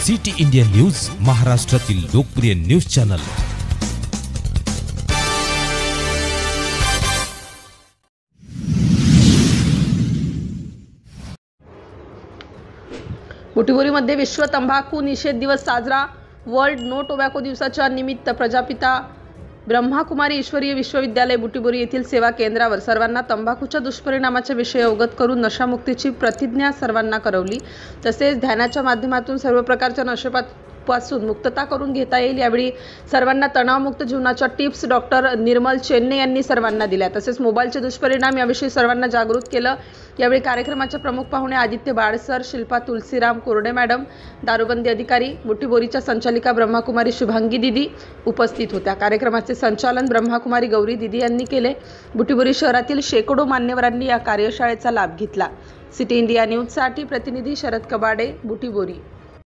City India news, महाराष्ट्रातील लोकप्रिय news channel. बुटीबोरीमध्ये विश्व तंबाखू निषेध दिवस साजरा। वर्ल्ड नो टोबॅको दिवसाच्या निमित्त प्रजापिता ब्रह्माकुमारी ईश्वरीय विश्वविद्यालय बुटीबोरी येथील सेवा केंद्रावर सर्वांना तंबाखूच्या दुष्परिणामाच्या विषयी अवगत करून नशामुक्तीची प्रतिज्ञा सर्वांना करवली। तसेच ध्यानाच्या माध्यमातून सर्व प्रकारच्या नशेपासून मुक्तता करून घेता येईल। यावेळी सर्वांना तणावमुक्त जीवनाच्या टिप्स डॉक्टर निर्मल चेन्ने यांनी सर्वांना दिल्या। तसेच मोबाईलचे दुष्परिणाम याविषयी सर्वांना जागृत केलं। यावेळी कार्यक्रमाचे प्रमुख पाहुणे आदित्य बाळसर, शिल्पा तुलसीराम कोरडे मॅडम, दारूबंदी अधिकारी बुटीबोरीच्या संचालिका ब्रह्माकुमारी शुभांगी दिदी उपस्थित होत्या। कार्यक्रमाचे संचालन ब्रह्माकुमारी गौरी दिदी यांनी केले। बुटीबोरी शहरातील शेकडो मान्यवरांनी या कार्यशाळेचा लाभ घेतला। सिटी इंडिया न्यूजसाठी प्रतिनिधी शरद कबाडे, बुटीबोरी।